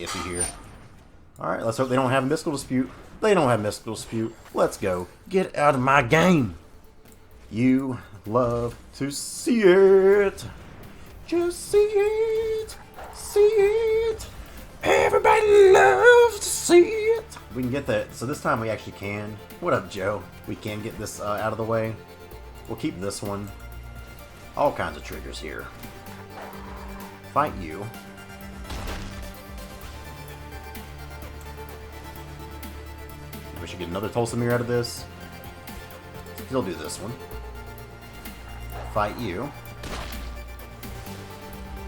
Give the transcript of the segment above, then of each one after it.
iffy here. Alright, let's hope they don't have a Mystical Dispute. They don't have Mystical Dispute. Let's go. Get out of my game. You love to see it. Just see it. See it. Everybody loves to see it. We can get that. So this time we actually can. What up, Joe? We can get this out of the way. We'll keep this one. All kinds of triggers here. Fight you. We should get another Tulsamir out of this. Still do this one. Fight you.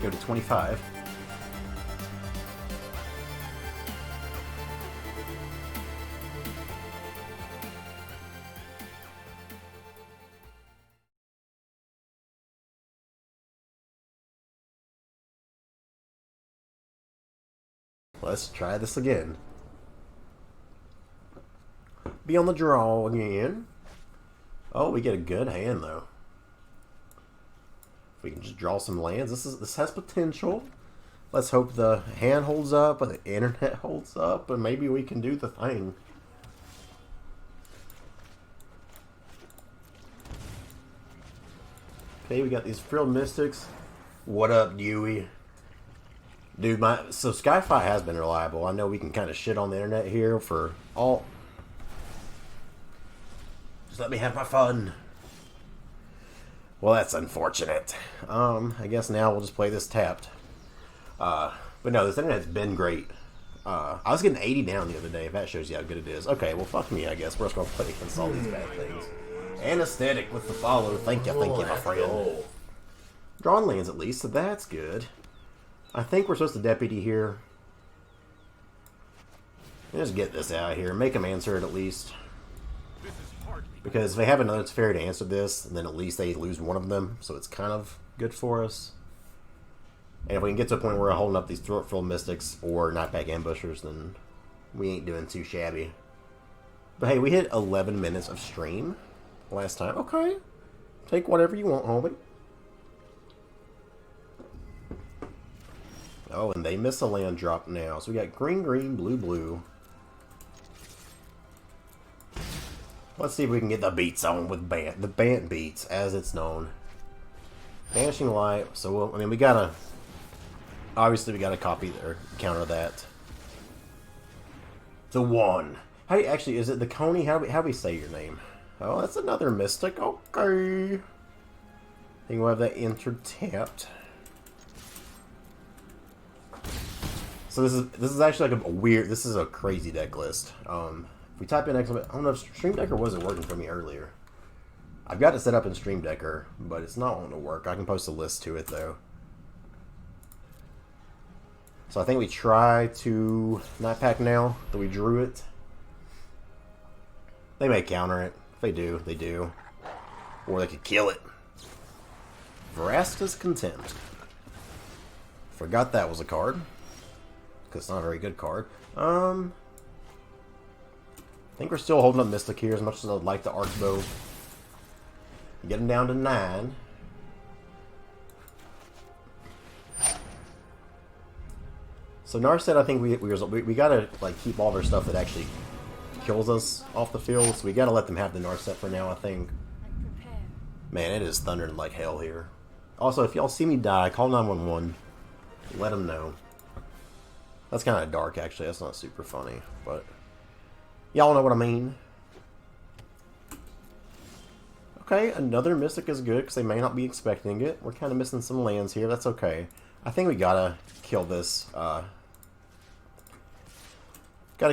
Go to 25. Let's try this again. Be on the draw again. Oh, we get a good hand though. If we can just draw some lands, this has potential. Let's hope the hand holds up and the internet holds up, and maybe we can do the thing. Okay, we got these Frilled Mystics. What up, Dewey? Dude, so Skyfi has been reliable. I know we can kind of shit on the internet here for all. Just let me have my fun. Well, that's unfortunate. I guess now we'll just play this tapped. But no, this internet's been great. I was getting 80 down the other day, if that shows you how good it is. Okay, well, fuck me, I guess. We're just going to play against all these bad things. Anesthetic with the follow. Thank you, my friend. Drawing lands at least, so that's good. I think we're supposed to deputy here. Just get this out of here. Make them answer it at least. Because if they have another Teferi to answer this, then at least they lose one of them. So it's kind of good for us. And if we can get to a point where we're holding up these Throatful Mystics or Nightpack Ambushers, then we ain't doing too shabby. But hey, we hit 11 minutes of stream last time. Okay. Take whatever you want, homie. Oh, and they miss a land drop now. So we got green, green, blue, blue. Let's see if we can get the beats on with Bant. The Bant beats, as it's known. Vanishing Light. So, I mean, we gotta... Obviously, we gotta copy or counter that. The one. How do you, actually, is it the Coney? How do we say your name? Oh, that's another Mystic. Okay. I think we'll have that entered tapped. So this is actually like a weird. This is a crazy deck list. If we type in exclamation, I don't know if Stream Decker wasn't working for me earlier. I've got it set up in Stream Decker, but it's not wanting to work. I can post a list to it though. So I think we try to Nightpack now that we drew it. They may counter it. If they do, they do. Or they could kill it. Vraska's Contempt. Forgot that was a card. Because it's not a very good card. I think we're still holding up Mystic here as much as I'd like the Arkbow. Getting down to 9. So Narset, I think we gotta like keep all of our stuff that actually kills us off the field. So we gotta let them have the Narset for now, I think. Man, it is thundering like hell here. Also, if y'all see me die, call 911. Let them know. That's kind of dark, actually. That's not super funny, but y'all know what I mean. Okay, another Mystic is good, because they may not be expecting it. We're kind of missing some lands here. That's okay. I think we gotta kill this. Gotta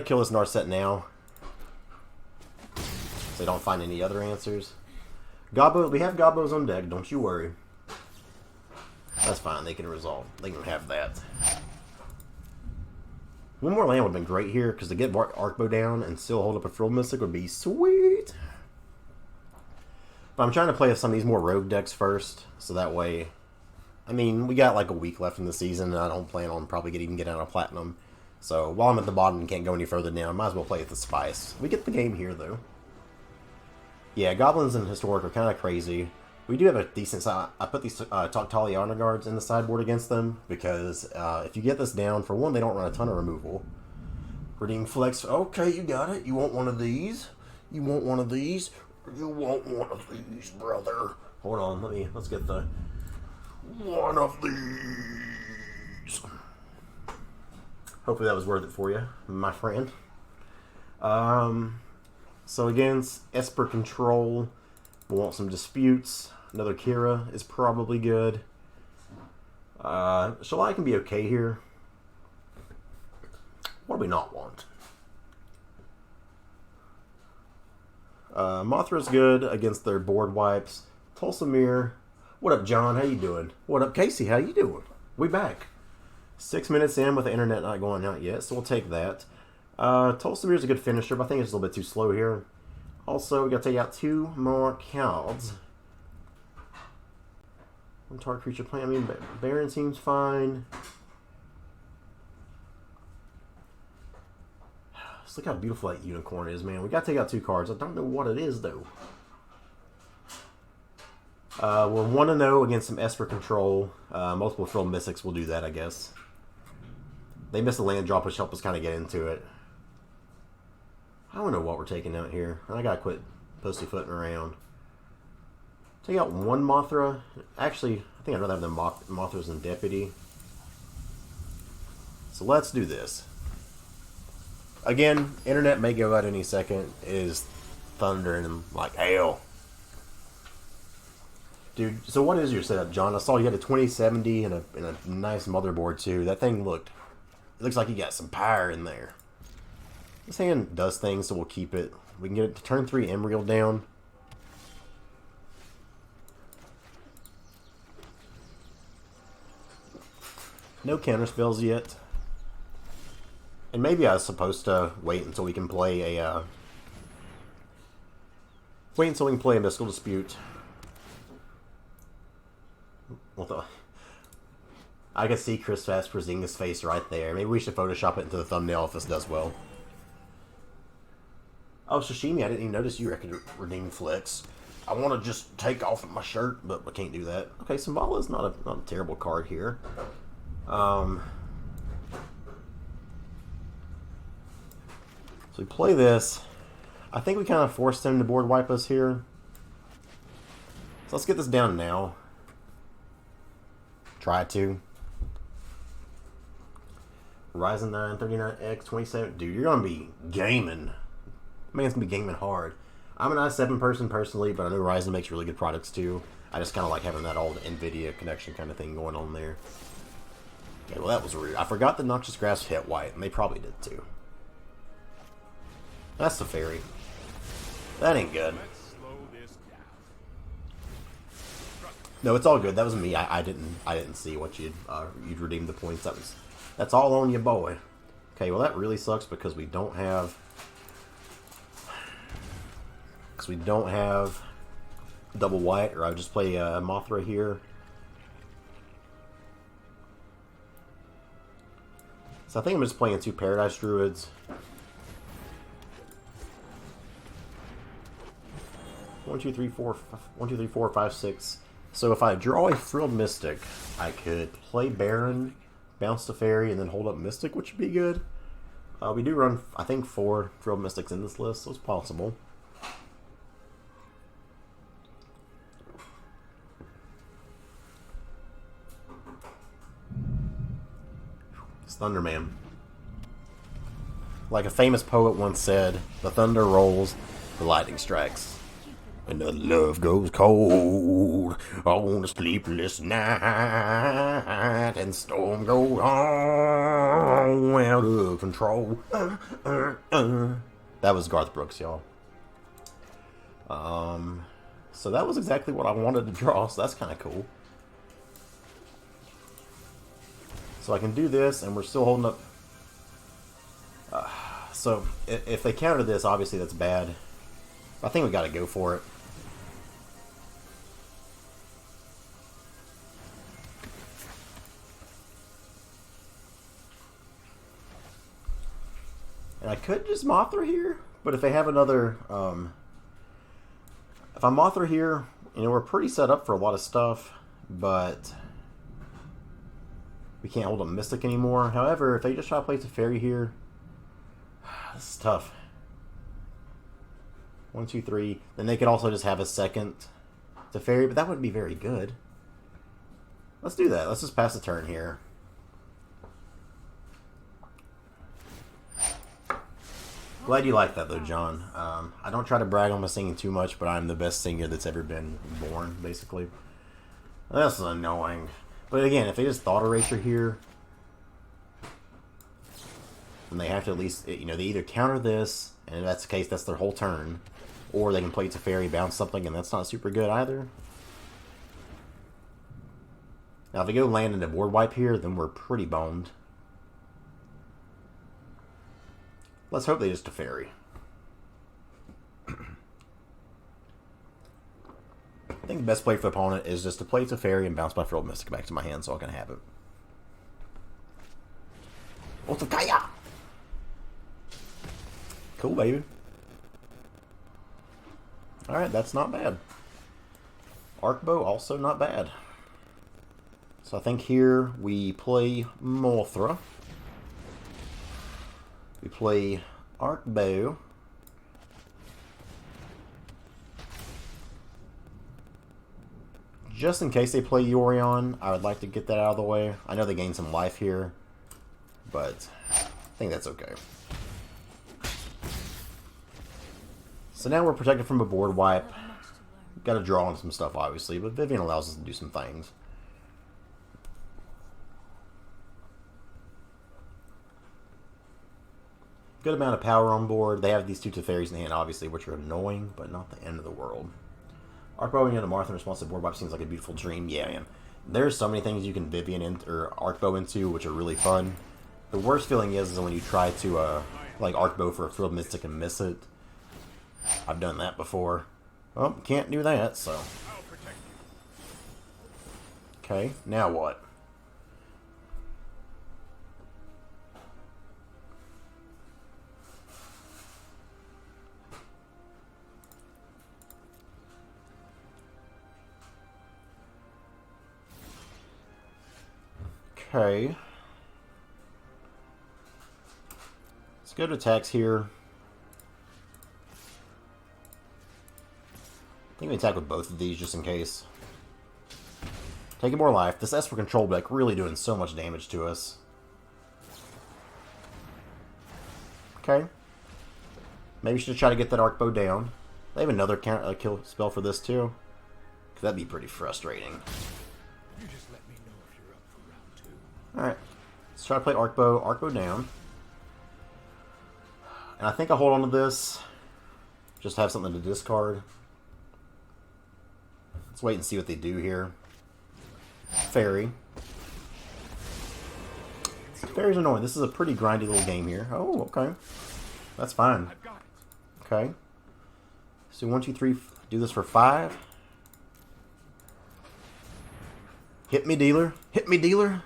kill this Narset now. So they don't find any other answers. Gobbo, we have Gobbos on deck, don't you worry. That's fine, they can resolve. They can have that. One more land would have been great here, because to get Arkbow down and still hold up a Frilled Mystic would be sweet. But I'm trying to play with some of these more rogue decks first, so that way... I mean, we got like a week left in the season, and I don't plan on probably even getting out of Platinum. So, while I'm at the bottom and can't go any further down, I might as well play with the Spice. We get the game here, though. Yeah, Goblins and Histoirc are kind of crazy. We do have a decent side. I put these Tali Honor Guards in the sideboard against them because if you get this down, for one, they don't run a ton of removal. Redeem Flex. Okay, you got it. You want one of these? You want one of these? You want one of these, brother? Hold on. Let's get the one of these. Hopefully that was worth it for you, my friend. So against Esper Control, we want some disputes. Another Kira is probably good. Shalai can be okay here. What do we not want? Mothra's good against their board wipes. Tulsamir. What up, John? How you doing? What up, Casey? How you doing? We back. 6 minutes in with the internet not going out yet, so we'll take that. Tulsamir's a good finisher, but I think it's a little bit too slow here. Also, we got to take out 2 more cards. One target creature plant. I mean, Baron seems fine. Just look how beautiful that unicorn is, man. We got to take out 2 cards. I don't know what it is, though. We're 1-0 against some Esper Control. Multiple Frilled Mystics will do that, I guess. They missed a land drop, which helped us kind of get into it. I don't know what we're taking out here. I gotta quit pussyfooting around. Take out 1 Mothra. Actually, I think I'd rather have the Mothras than Deputy. So let's do this. Again, internet may go out any second. It is thundering like hell. Dude, so what is your setup, John? I saw you had a 2070 and a nice motherboard too. That thing looks like you got some power in there. This hand does things, so we'll keep it. We can get it to turn 3 Embryo down. No counter spells yet. And maybe I was supposed to wait until we can play a Mystical Dispute. I can see Chris Fast Porzingis' face right there. Maybe we should Photoshop it into the thumbnail if this does well. Oh, Sashimi, I didn't even notice you redeemed Flex. I want to just take off my shirt, but I can't do that. Okay, Symbala is not a terrible card here. So we play this. I think we kind of forced him to board wipe us here. So let's get this down now. Try to. Ryzen 9, 39X, 27. Dude, you're going to be gaming. Man's going to be gaming hard. I'm an i7 person personally, but I know Ryzen makes really good products too. I just kind of like having that old NVIDIA connection kind of thing going on there. Okay, well that was weird. I forgot the Noxious Grasp hit white, and they probably did too. That's the fairy. That ain't good. No, it's all good. That was me. I didn't see what you'd redeemed the points. That's all on you, boy. Okay, well that really sucks because we don't have double white, or I would just play Mothra here. So I think I'm just playing 2 Paradise Druids. 1, 2, 3, 4, 1, 2, 3, 4, 5, 6. So if I draw a Frilled Mystic, I could play Baron, bounce the Fairy, and then hold up Mystic, which would be good. We do run, I think, 4 Frilled Mystics in this list, so it's possible. It's Thunderman. Like a famous poet once said, the thunder rolls, the lightning strikes. And the love goes cold on a sleepless night, and storm goes on out of control. That was Garth Brooks, y'all. So that was exactly what I wanted to draw, so that's kind of cool. So I can do this, and we're still holding up. So if they counter this, obviously that's bad. I think we got to go for it. And I could just Mothra here, but if they have another, if I Mothra here You know, we're pretty set up for a lot of stuff, but we can't hold a Mystic anymore. However, if they just try to play Teferi here, this is tough. 1, 2, 3. Then they could also just have a second Teferi, but that wouldn't be very good. Let's do that. Let's just pass the turn here. Glad you like that, though, John. I don't try to brag on my singing too much, but I'm the best singer that's ever been born, basically. That's annoying. But again, if they just Thought Eraser here, then they have to at least, you know, they either counter this, and if that's the case, that's their whole turn, or they can play Teferi, bounce something, and that's not super good either. Now, if they go land into board wipe here, then we're pretty boned. Let's hope they just Teferi. I think the best play for the opponent is just to play Teferi and bounce my Frilled Mystic back to my hand so I can have it. Otakaya! Cool, baby. Alright, that's not bad. Arkbow, also not bad. So I think here we play Mothra. We play Arkbow. Just in case they play Yorion, I would like to get that out of the way. I know they gain some life here, but I think that's okay. So now we're protected from a board wipe. Got to draw on some stuff, obviously, but Vivien allows us to do some things. Good amount of power on board. They have these 2 Teferis in hand, obviously, which are annoying, but not the end of the world. Arkbow into Martha in response to board wipe seems like a beautiful dream. Yeah, man. There's so many things you can Vivien or Arkbow into, which are really fun. The worst feeling is when you try to, like, Arkbow for a Frilled Mystic and miss it. I've done that before. Well, can't do that, so. Okay, now what? Okay. Let's go to attacks here. I think we attack with both of these just in case. Taking more life. This Esper Control deck really doing so much damage to us. Okay. Maybe we should try to get that Arkbow down. They have another kill spell for this too. Cause that'd be pretty frustrating. Alright. Let's try to play Arkbow. Arkbow down. And I think I hold on to this. Just have something to discard. Let's wait and see what they do here. Fairy. Fairy's annoying. This is a pretty grindy little game here. Oh, okay. That's fine. Okay. So 1, 2, 3. Do this for 5. Hit me, dealer. Hit me, dealer.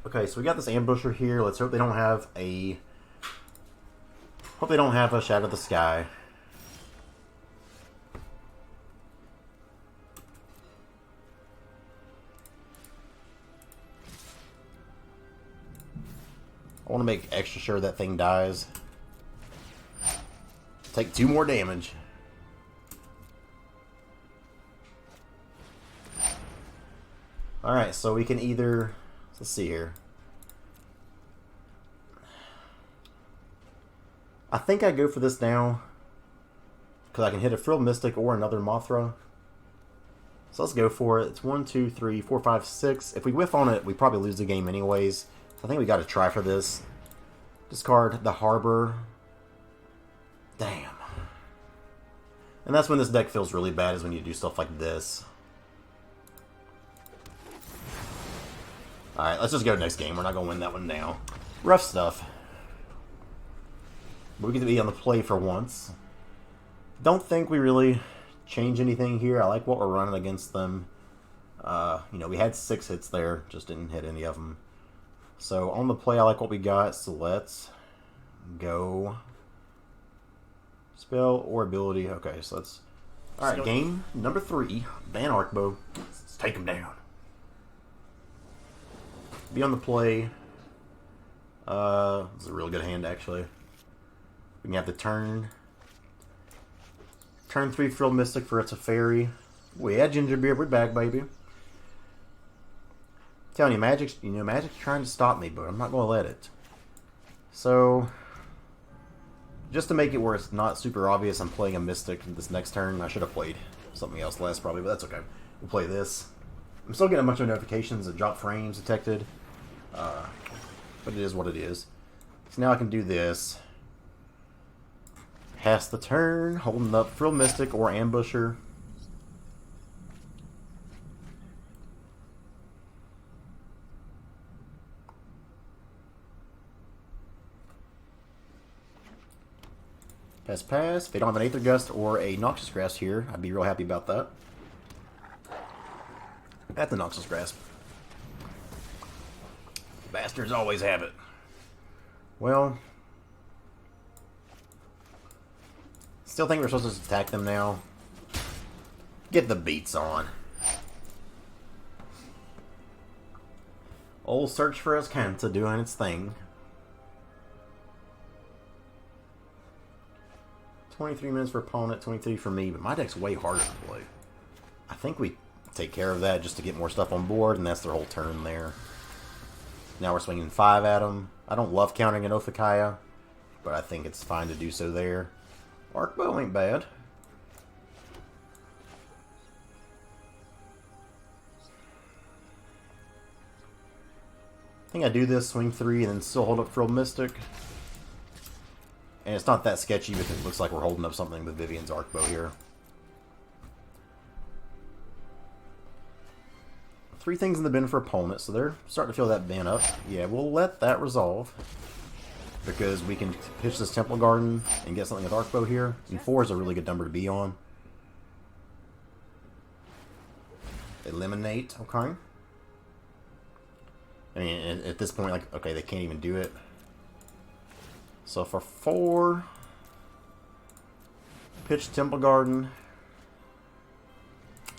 Okay, so we got this ambusher here. Let's hope they don't have a... Hope they don't have a Shadow of the Sky. I want to make extra sure that thing dies. Take 2 more damage. Alright, so we can either... Let's see here. I think I go for this now. Because I can hit a Frilled Mystic or another Mothra. So let's go for it. It's 1, 2, 3, 4, 5, 6. If we whiff on it, we probably lose the game anyways. I think we got to try for this. Discard the Harbor. Damn. And that's when this deck feels really bad, is when you do stuff like this. Alright, let's just go next game. We're not going to win that one now. Rough stuff. But we get to be on the play for once. Don't think we really change anything here. I like what we're running against them. You know, we had 6 hits there. Just didn't hit any of them. So on the play, I like what we got. So let's go Spell or ability. Okay, so let's... Alright, game number 3. Bant Arkbow. Let's take him down. Be on the play. This is a really good hand, actually. We can have the turn. Turn 3 Frilled Mystic for it's a fairy. We had Gingerbeard. We're back, baby. Telling you, Magic's trying to stop me, but I'm not going to let it. So, just to make it where it's not super obvious I'm playing a Mystic this next turn, I should have played something else last probably, but that's okay. We'll play this. I'm still getting a bunch of notifications that drop frames detected, but it is what it is. So now I can do this. Pass the turn, holding up Frilled Mystic or Ambusher. Pass. If they don't have an Aether Gust or a Noxious Grasp here, I'd be real happy about that. At the Noxious Grasp. Bastards always have it. Well, still think we're supposed to attack them now. Get the beats on. Old Search for Azcanta doing its thing. 23 minutes for opponent, 23 for me, but my deck's way harder to play. I think we take care of that just to get more stuff on board, and that's their whole turn there. Now we're swinging 5 at them. I don't love countering an Ophikaya, but I think it's fine to do so there. Arkbow ain't bad. I think I do this, swing 3, and then still hold up Frilled Mystic. And it's not that sketchy because it looks like we're holding up something with Vivian's Arkbow here. 3 things in the bin for opponent, so they're starting to fill that bin up. Yeah, we'll let that resolve. Because we can pitch this Temple Garden and get something with Arkbow here. And 4 is a really good number to be on. Eliminate, okay. I mean, at this point, like, okay, they can't even do it. So for 4, pitch Temple Garden,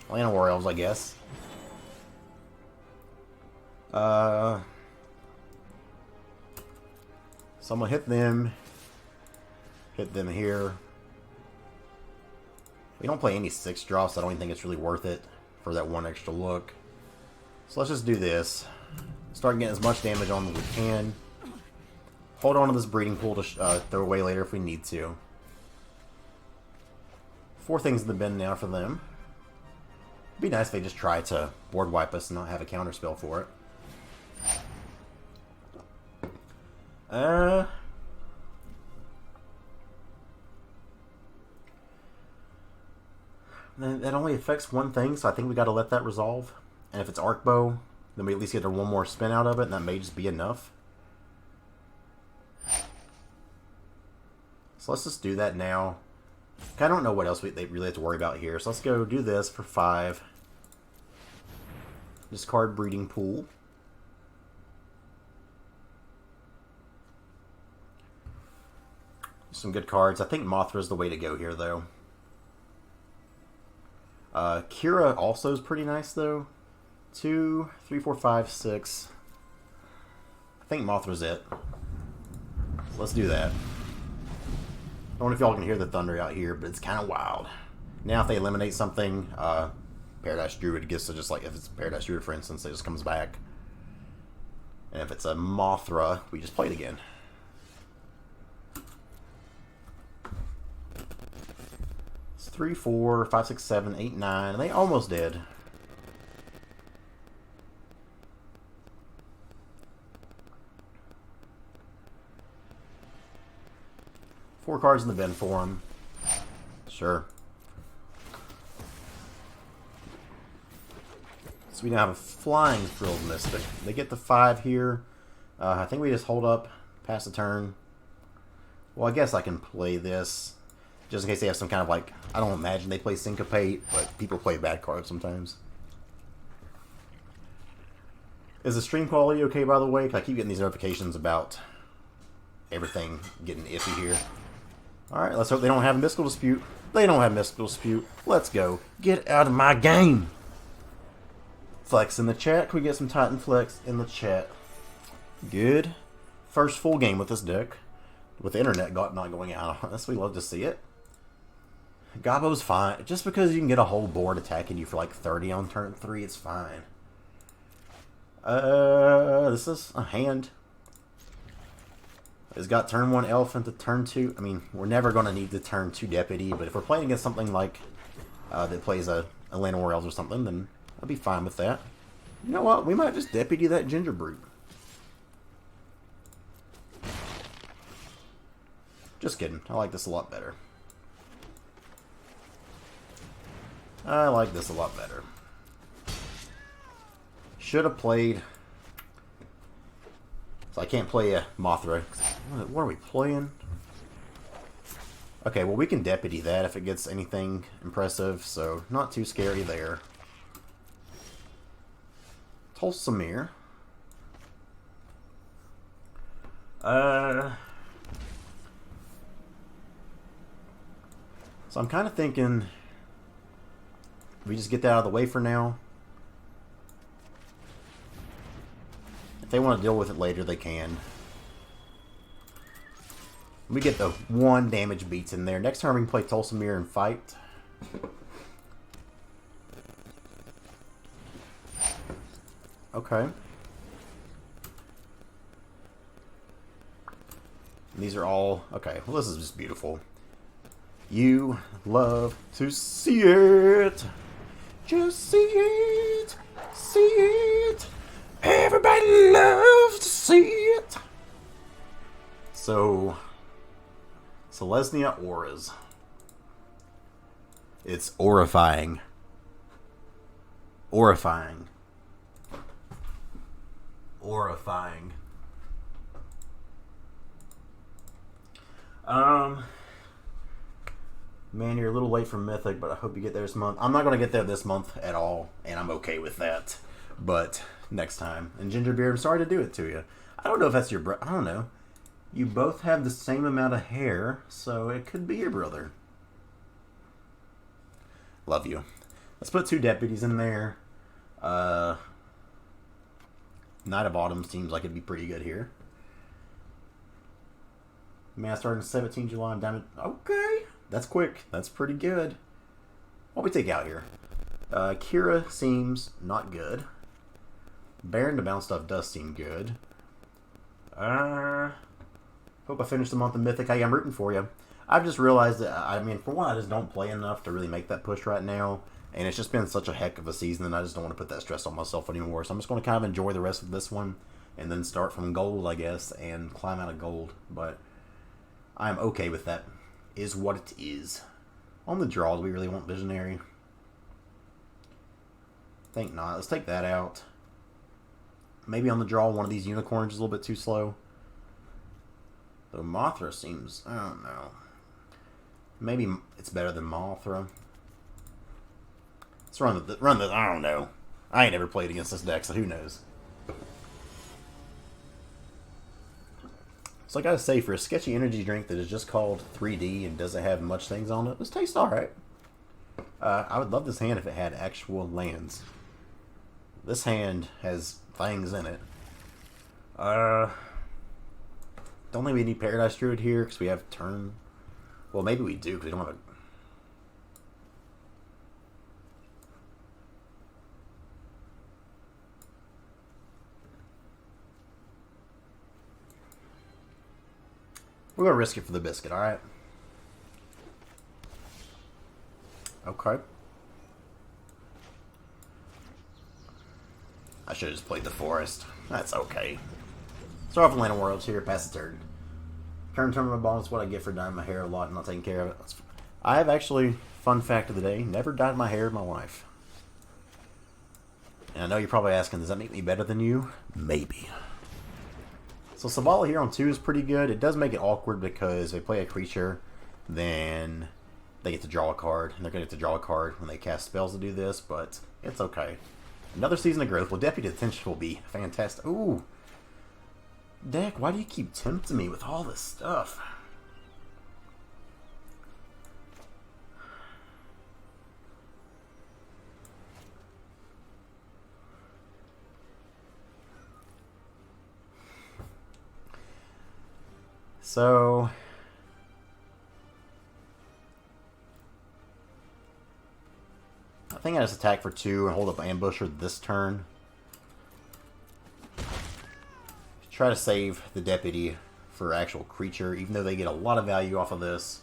Land of War Elves, I guess. Someone hit them here. We don't play any 6 drops, so I don't even think it's really worth it for that 1 extra look. So let's just do this. Start getting as much damage on as we can. Hold on to this breeding pool to throw away later if we need to. 4 things in the bin now for them. It'd be nice if they just try to board wipe us and not have a counter spell for it. That only affects 1 thing, so I think we got to let that resolve. And if it's Arkbow, then we at least get 1 more spin out of it, and that may just be enough. So let's just do that now. I don't know what else they really have to worry about here. So let's go do this for 5. Discard Breeding Pool. Some good cards. I think Mothra's the way to go here, though. Kira also is pretty nice, though. 2, 3, 4, 5, 6. I think Mothra's it. Let's do that. I don't know if y'all can hear the thunder out here, but it's kind of wild. Now if they eliminate something, Paradise Druid gets to just, like, if it's Paradise Druid, for instance, it just comes back. And if it's a Mothra, we just play it again. It's 3, 4, 5, 6, 7, 8, 9. And they almost did. Four cards in the bin for them. Sure. So we now have a flying Frilled Mystic. They get the 5 here. I think we just hold up, pass the turn. Well, I guess I can play this. Just in case they have some kind of, like, I don't imagine they play Syncopate, but people play bad cards sometimes. Is the stream quality okay, by the way? 'Cause I keep getting these notifications about everything getting iffy here. Alright, let's hope they don't have a mystical dispute. They don't have mystical dispute. Let's go. Get out of my game. Flex in the chat. Can we get some Titan Flex in the chat? Good. First full game with this deck. With the internet not going out on us. We love to see it. Gobbo's fine. Just because you can get a whole board attacking you for like 30 on turn 3, it's fine. This is a hand. It's got turn 1 elephant to turn 2. I mean, we're never going to need the turn 2 deputy, but if we're playing against something like that plays a Land Warriors or something, then I'll be fine with that. You know what? We might just deputy that ginger brute. Just kidding. I like this a lot better. I like this a lot better. Should have played. So I can't play a Mothra. What are we playing? Okay, well we can deputy that if it gets anything impressive, so not too scary there. Tulsamir. So I'm kind of thinking we just get that out of the way for now. If they want to deal with it later, they can. We get the 1 damage beats in there. Next time we can play Tulsamir and fight. Okay. These are all... Okay, well this is just beautiful. You love to see it. Just see it. See it. Everybody loves to see it. So, Selesnya auras. It's horrifying. Horrifying. Horrifying. Man, you're a little late for Mythic, but I hope you get there this month. I'm not going to get there this month at all, and I'm okay with that. But next time. And Gingerbeard, I'm sorry to do it to you. I don't know if that's your brother. I don't know. You both have the same amount of hair, so it could be your brother. Love you. Let's put 2 deputies in there. Knight of Autumn seems like it'd be pretty good here. Man, starting 17 July, I'm down to... Okay. That's quick. That's pretty good. What we take out here? Kira seems not good. Baron to bounce stuff does seem good. Hope I finish the month of Mythic. Hey, I'm rooting for you. I've just realized that, I mean, for one, I just don't play enough to really make that push right now. And it's just been such a heck of a season that I just don't want to put that stress on myself anymore. So I'm just going to kind of enjoy the rest of this one. And then start from gold, I guess, and climb out of gold. But I'm okay with that. Is what it is. On the draw, do we really want Visionary? Think not. Let's take that out. Maybe on the draw, one of these unicorns is a little bit too slow. Though Mothra seems... I don't know. Maybe it's better than Mothra. Let's run the... I don't know. I ain't never played against this deck, so who knows. So I gotta say, for a sketchy energy drink that is just called 3D and doesn't have much things on it, this tastes alright. I would love this hand if it had actual lands. This hand has things in it. Don't think we need Paradise Druid here because we have turn... Well, maybe we do because we don't have a... We're going to risk it for the biscuit, alright? Okay. I should have just played the forest. That's okay. Start off with Land Worlds here, pass the turn. Turn my ball is what I get for dyeing my hair a lot and not taking care of it. I have actually, fun fact of the day, never dyed my hair in my life. And I know you're probably asking, does that make me better than you? Maybe. So Savala here on 2 is pretty good. It does make it awkward because they play a creature, then they get to draw a card, and they're going to get to draw a card when they cast spells to do this, but it's okay. Another Season of Growth. Well, Deputy Attention will be fantastic. Ooh. Deck, why do you keep tempting me with all this stuff? so I think I just attack for 2 and hold up Ambusher this turn. Try to save the Deputy for actual creature, even though they get a lot of value off of this.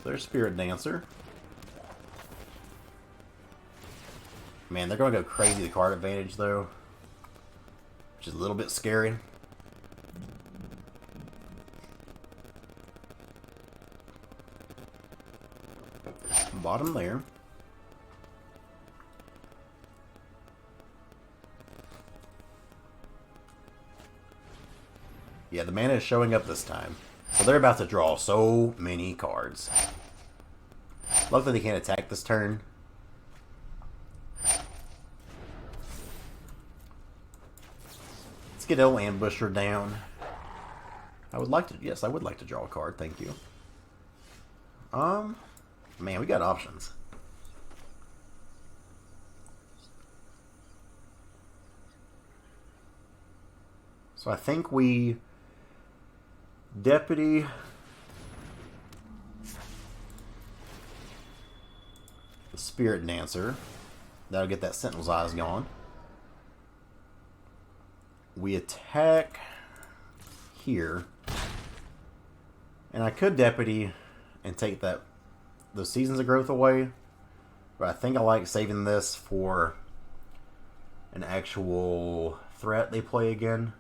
There's Spirit Dancer. Man, they're going to go crazy the card advantage, though. Which is a little bit scary. Bottom there. Yeah, the mana is showing up this time. So they're about to draw so many cards. Luckily they can't attack this turn. Let's get old Ambusher down. I would like to, yes, I would like to draw a card, thank you. Man, we got options. So I think we Deputy, the Spirit Dancer. That'll get that Sentinel's Eyes gone. We attack here. And I could Deputy and take those Seasons of Growth away. But I think I like saving this for an actual threat they play again.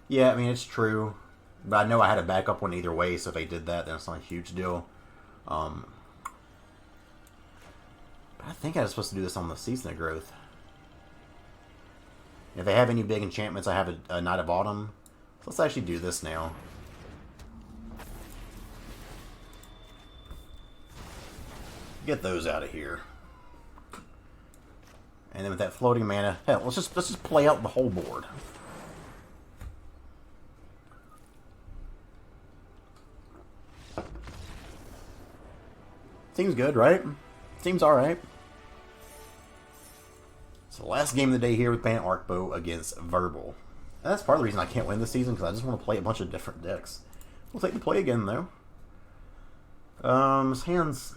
Yeah, I mean, it's true. But I know I had a backup one either way, so if they did that, then it's not a huge deal. But I think I was supposed to do this on the Season of Growth. If they have any big enchantments, I have a Night of Autumn. So let's actually do this now. Get those out of here. And then with that floating mana, hell, let's just play out the whole board. Seems good, right? Seems alright. So the last game of the day here with Bant Arkbow against Verbal. And that's part of the reason I can't win this season, because I just want to play a bunch of different decks. We'll take the play again, though. His hands...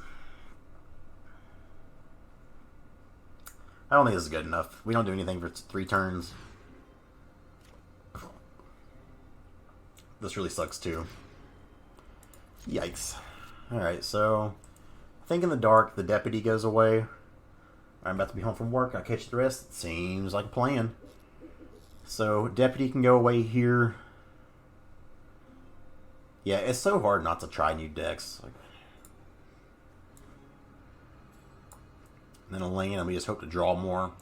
I don't think this is good enough. We don't do anything for 3 turns. This really sucks, too. Yikes. Alright, so... I think in the dark, the Deputy goes away. I'm about to be home from work. I'll catch the rest. Seems like a plan. So, Deputy can go away here. Yeah, it's so hard not to try new decks. And then a land, and we just hope to draw more.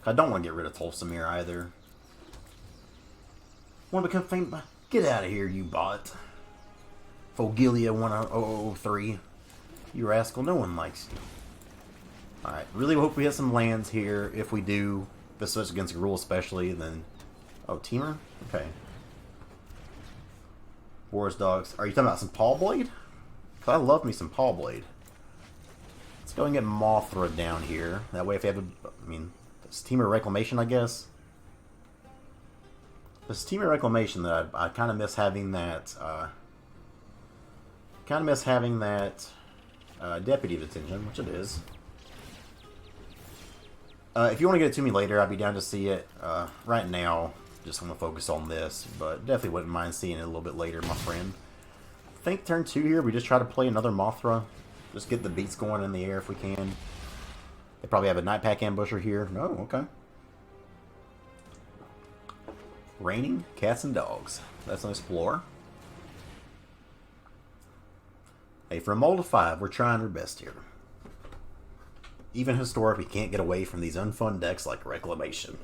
I don't want to get rid of Tulsamir either. Want to become famous? Get out of here, you bot. Fogilia 10003. You rascal, no one likes you. Alright, really hope we hit some lands here. If we do, this switch against Gruul especially, then... Oh, Temur? Okay. Wars Dogs. Are you talking about some Paw Blade? Because I love me some Paw Blade. Let's go and get Mothra down here. That way if you have a... I mean, it's Temur Reclamation, I guess. This Temur Reclamation that I kind of miss having that... Deputy of Attention, which it is. If you want to get it to me later, I'd be down to see it. Right now, just want to focus on this, but definitely wouldn't mind seeing it a little bit later, my friend. I think turn 2 here, we just try to play another Mothra. Just get the beats going in the air if we can. They probably have a Night Pack Ambusher here. No, okay. Raining Cats and Dogs. That's an Explorer. Hey, for a mold of 5, we're trying our best here. Even Histoirc, we can't get away from these unfun decks like Reclamation.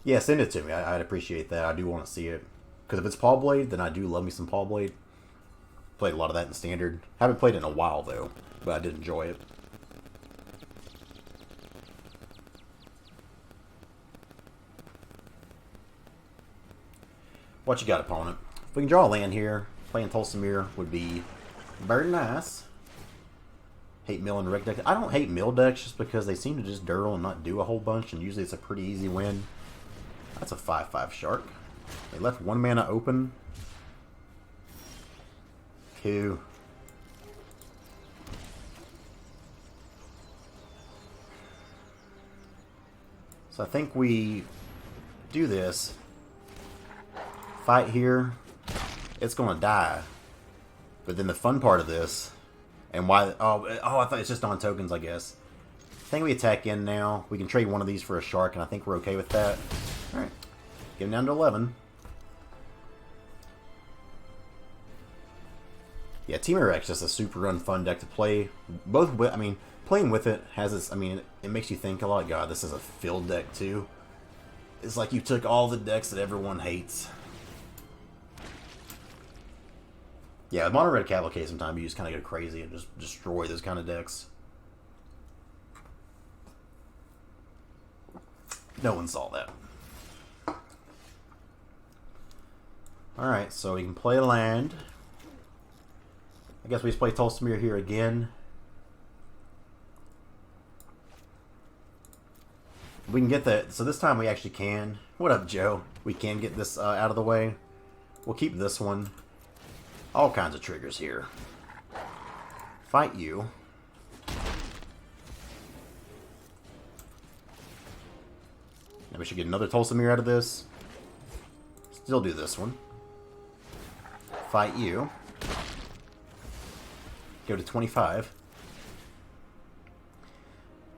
Yeah, send it to me. I'd appreciate that. I do want to see it. Because if it's Paw Blade, then I do love me some Paw Blade. Played a lot of that in Standard. Haven't played it in a while, though. But I did enjoy it. What you got, opponent? If we can draw a land here, playing Tulsamir would be very nice. Hate mill and wreck deck. I don't hate mill decks just because they seem to just dirtle and not do a whole bunch, and usually it's a pretty easy win. That's a 5/5 shark. They left 1 mana open. Two. So I think we do this. Fight here. It's gonna die. But then the fun part of this, and why? Oh, I thought it's just on tokens, I guess. I think we attack in now. We can trade one of these for a shark, and I think we're okay with that. All right, get him down to 11. Yeah, Temur is just a super unfun deck to play. Both with, I mean, playing with it has this. I mean, it makes you think a lot. God, this is a field deck too. It's like you took all the decks that everyone hates. Yeah, Mono Red Cavalcade sometimes you just kind of go crazy and just destroy those kind of decks. No one saw that. Alright, so we can play a land. I guess we just play Tolstamir here again. We can get that. So this time we actually can. What up, Joe? We can get this out of the way. We'll keep this one. All kinds of triggers here. Fight you. Now we should get another Tolstamir out of this. Still do this one. Fight you. Go to 25.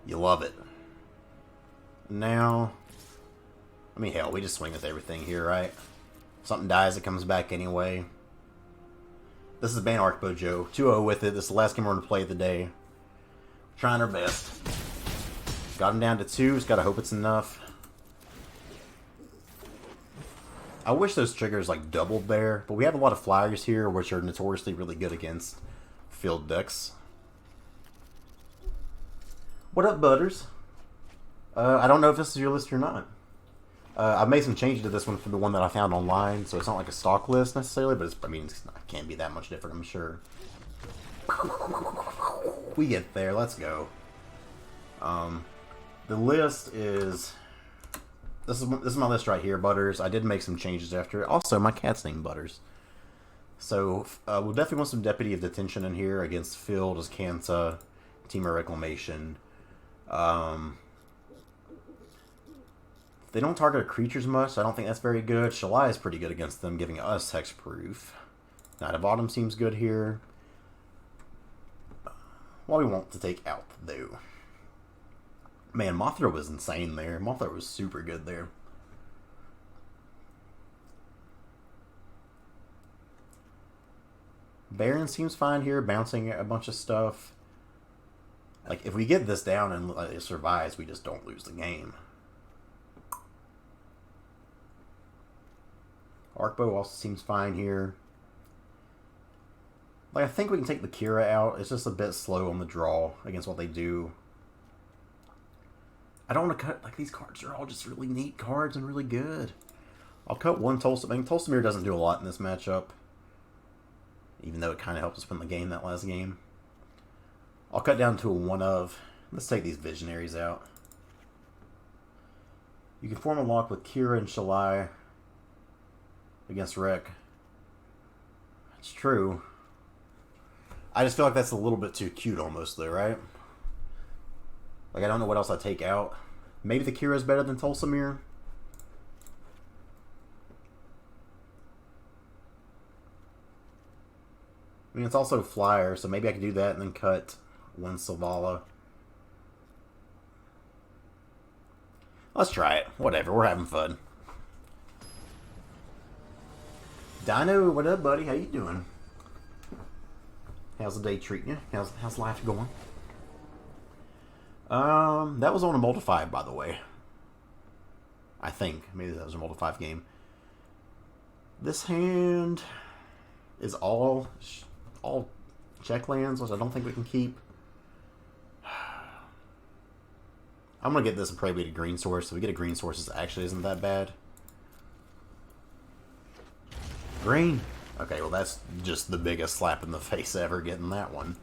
You love it. Now, I mean, hell, we just swing with everything here, right? Something dies, it comes back anyway. This is Bant Arkbow, Joe. 2-0 with it. This is the last game we're going to play of the day. Trying our best. Got him down to 2. Just got to hope it's enough. I wish those triggers like doubled there, but we have a lot of flyers here, which are notoriously really good against field decks. What up, Butters? I don't know if this is your list or not. I've made some changes to this one from the one that I found online, so it's not like a stock list necessarily, but I mean, it can't be that much different, I'm sure. We get there, let's go. The list is... This is my list right here, Butters. I did make some changes after it. Also, my cat's named Butters. So, we'll definitely want some Deputy of Detention in here against Field as Kanta, Temur Reclamation. They don't target creatures much, so I don't think that's very good. Shalai is pretty good against them, giving us hexproof. Knight of Autumn seems good here. What we want to take out, though. Man, Mothra was insane there. Mothra was super good there. Baron seems fine here, bouncing a bunch of stuff. Like, if we get this down and it survives, we just don't lose the game. Arkbow also seems fine here. Like, I think we can take the Kira out. It's just a bit slow on the draw against what they do. I don't want to cut... Like, these cards are all just really neat cards and really good. I'll cut one Tolstamir. I mean, Tolstamir doesn't do a lot in this matchup. Even though it kind of helped us win the game that last game. I'll cut down to a 1 of. Let's take these Visionaries out. You can form a lock with Kira and Shalai against Rec. It's true. I just feel like that's a little bit too cute almost though, right? Like, I don't know what else I'd take out. Maybe the Kira is better than Tolstamir. I mean, it's also Flyer, so maybe I could do that and then cut one Selvala. Let's try it. Whatever, we're having fun. Dino, what up, buddy? How you doing? How's the day treating you? How's life going? That was on a multi-5, by the way. I think. Maybe that was a multi-5 game. This hand is all check lands, which I don't think we can keep. I'm going to get this a prohibited green source. So we get a green source, it actually isn't that bad. Green. Okay, well that's just the biggest slap in the face ever, getting that one.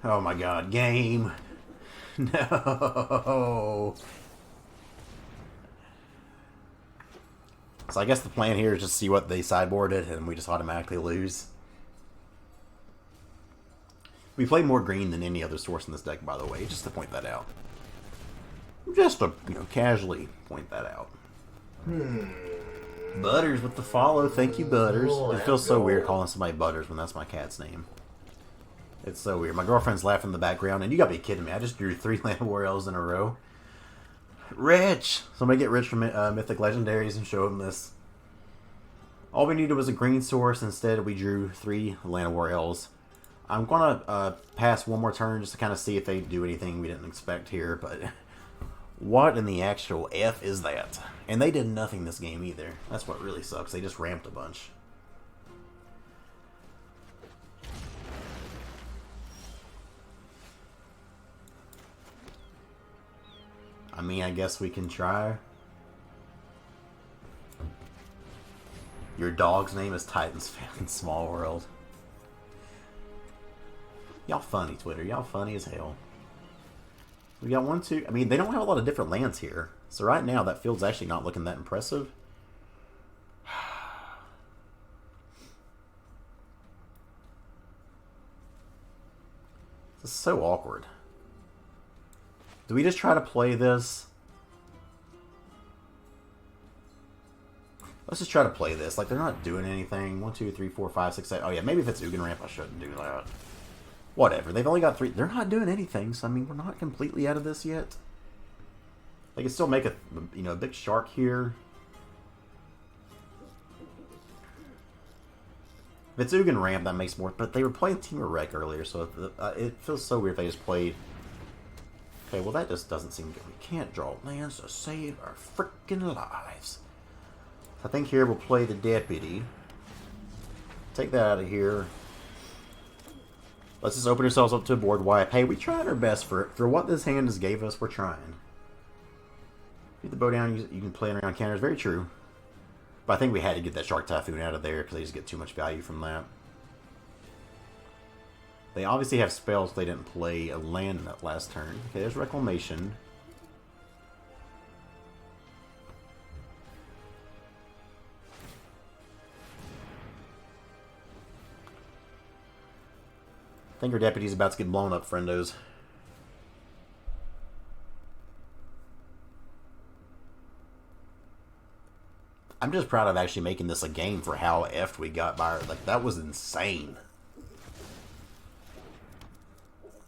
Oh my god, game. No. So I guess the plan here is just see what they sideboarded, and we just automatically lose. We play more green than any other source in this deck, by the way, just to point that out. Just to, casually point that out. Butters with the follow. Thank you, Butters. It feels so weird calling somebody Butters when that's my cat's name. It's so weird. My girlfriend's laughing in the background, and you gotta be kidding me. I just drew 3 Land War Elves in a row. Rich! Somebody get Rich from Mythic Legendaries and show him this. All we needed was a green source. Instead, we drew 3 Land War Elves. I'm gonna pass one more turn just to kind of see if they do anything we didn't expect here, but what in the actual F is that? And they did nothing this game either. That's what really sucks. They just ramped a bunch. I mean, I guess we can try. Your dog's name is Titan's fucking Small World. Y'all funny, Twitter. Y'all funny as hell. We got 1, 2... I mean, they don't have a lot of different lands here. So right now, that field's actually not looking that impressive. This is so awkward. Do we just try to play this? Let's just try to play this. Like, they're not doing anything. 1, 2, 3, 4, 5, 6, 7... Oh, yeah, maybe if it's Ugin Ramp, I shouldn't do that. Whatever. They've only got 3... They're not doing anything, so, I mean, we're not completely out of this yet. They can still make a, a big shark here. If it's Ugin Ramp, that makes more... But they were playing Temur earlier, so it feels so weird if they just played... Okay, well, that just doesn't seem good. We can't draw lands to save our freaking lives. I think here we'll play the Deputy. Take that out of here. Let's just open ourselves up to a board wipe. Hey, we tried our best for what this hand has gave us. We're trying. Get the bow down. You can play around counters. Very true. But I think we had to get that Shark Typhoon out of there because they just get too much value from that. They obviously have spells. They didn't play a land in that last turn. Okay, there's Reclamation. I think our Deputy's about to get blown up, friendos. I'm just proud of actually making this a game for how effed we got by her. Like, that was insane.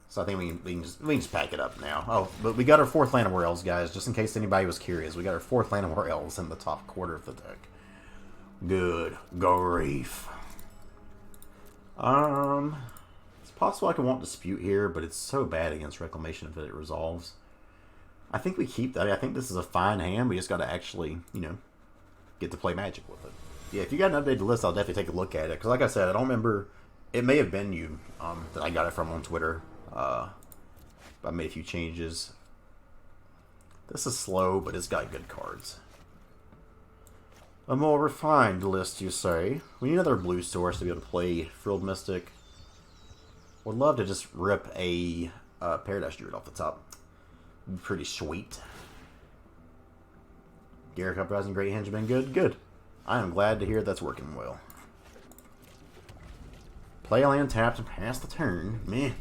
So I think we can just pack it up now. Oh, but we got our 4th Land War Elves, guys, just in case anybody was curious. We got our 4th Land War Elves in the top quarter of the deck. Good grief. It's possible I could want Dispute here, but it's so bad against Reclamation if it resolves. I think we keep that. I think this is a fine hand. We just got to actually, get to play Magic with it. Yeah, if you got an updated list, I'll definitely take a look at it. Because like I said, I don't remember... It may have been you that I got it from on Twitter. I made a few changes. This is slow, but it's got good cards. A more refined list, you say? We need another blue source to be able to play Frilled Mystic. Would love to just rip a Paradise Druid off the top. Pretty sweet. Garrick Uprising, Great Henchman, good, good. I am glad to hear that's working well. Play a land tapped and pass the turn. Meh.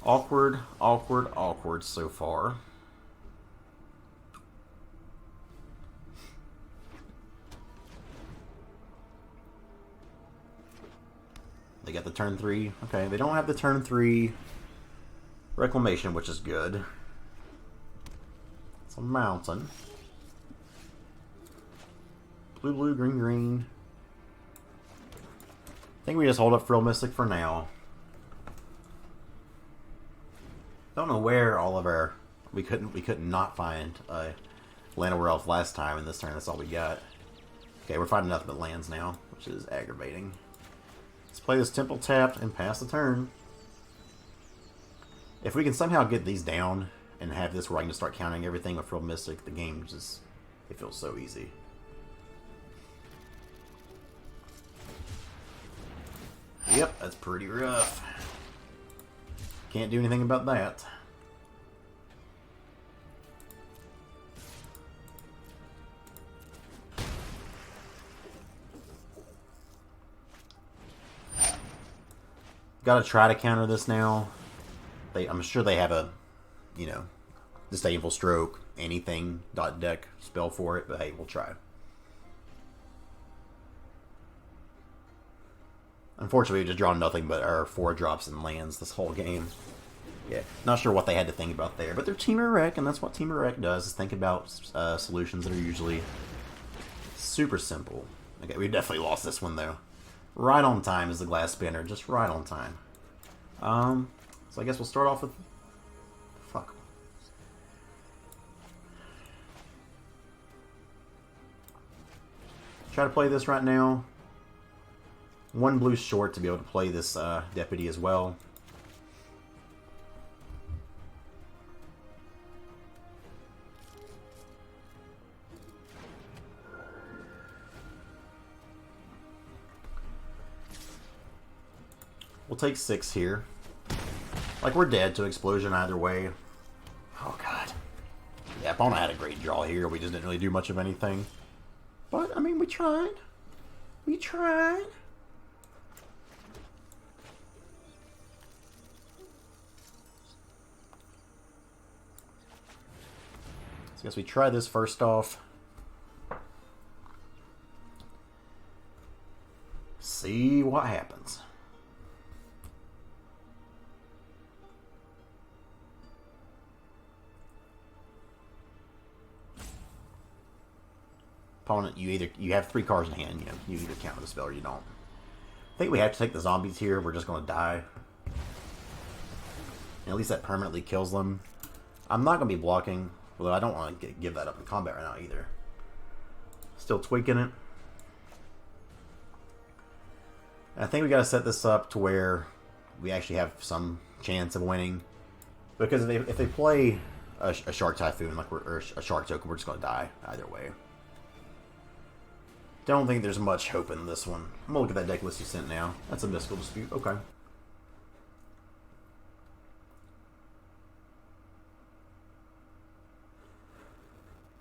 Awkward, awkward, awkward so far. They got the turn 3. Okay, they don't have the turn 3 Reclamation, which is good. It's a mountain. Blue, blue, green, green. I think we just hold up Frill Mystic for now. Don't know where all of our... We couldn't not find Land War Elf last time, and this turn that's all we got. Okay, we're finding nothing but lands now, which is aggravating. Let's play this Temple tapped and pass the turn. If we can somehow get these down and have this where I can just start counting everything with Frill Mystic, the game just... It feels so easy. Yep, that's pretty rough. Can't do anything about that. Gotta try to counter this now. I'm sure they have a, you know, Disdainful Stroke, anything, .deck spell for it, but hey, we'll try. Unfortunately, we just drawn nothing but our 4-drops and lands this whole game. Yeah, not sure what they had to think about there, but they're Temur Rec, and that's what Temur Rec does, is think about solutions that are usually super simple. Okay, we definitely lost this one, though. Right on time is the glass spinner, just right on time. So I guess we'll start off with... Fuck. Try to play this right now. 1 blue short to be able to play this deputy as well. We'll take 6 here. Like, we're dead to explosion either way. Oh, God. Yeah, opponent had a great draw here. We just didn't really do much of anything. But, I mean, we tried. We tried. So I guess we try this first off. See what happens. Opponent, you have 3 cards in hand, you either counter the spell or you don't. I think we have to take the zombies here, we're just gonna die. And at least that permanently kills them. I'm not gonna be blocking, although I don't want to give that up in combat right now either. Still tweaking it. And I think we gotta set this up to where we actually have some chance of winning. Because if they play a Shark Typhoon, or a Shark Token, we're just gonna die either way. Don't think there's much hope in this one. I'm gonna look at that deck list you sent now. That's a Mystical Dispute. Okay.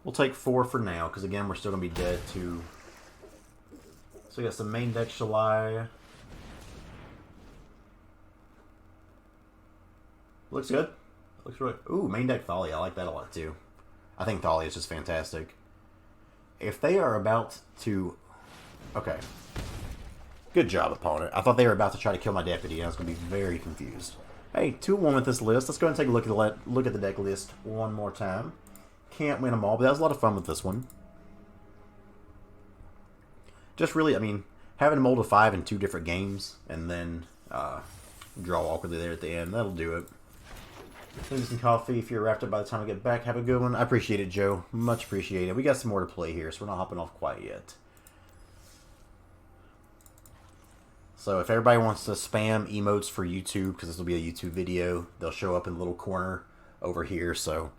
We'll take 4 for now, because again, we're still gonna be dead to... So we got some main deck Shalai. Looks good. Looks really... Ooh, main deck Thalia. I like that a lot too. I think Thalia is just fantastic. If they are about to... Okay. Good job, opponent. I thought they were about to try to kill my deputy, and I was going to be very confused. Hey, 2-1 with this list. Let's go ahead and take a look at the deck list one more time. Can't win them all, but that was a lot of fun with this one. Just really, I mean, having a mold of 5 in 2 different games, and then draw awkwardly there at the end, that'll do it. Leave some coffee if you're wrapped up by the time I get back. Have a good one. I appreciate it, Joe. Much appreciated. We got some more to play here, so we're not hopping off quite yet. So if everybody wants to spam emotes for YouTube, because this will be a YouTube video, they'll show up in the little corner over here. So,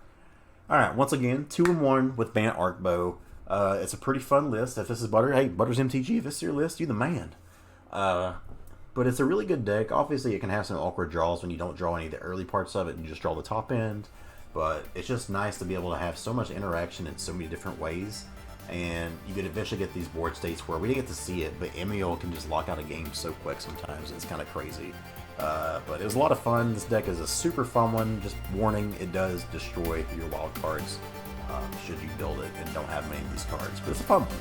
alright, once again, 2-1 with Bant Arkbow. It's a pretty fun list. If this is Butter, hey, Butter's MTG, if this is your list, you the man. But it's a really good deck. Obviously, it can have some awkward draws when you don't draw any of the early parts of it and you just draw the top end. But it's just nice to be able to have so much interaction in so many different ways. And you could eventually get these board states where we didn't get to see it, but Emil can just lock out a game so quick sometimes. It's kind of crazy. But it was a lot of fun. This deck is a super fun one. Just warning, it does destroy your wild cards should you build it and don't have many of these cards. But it's a fun one.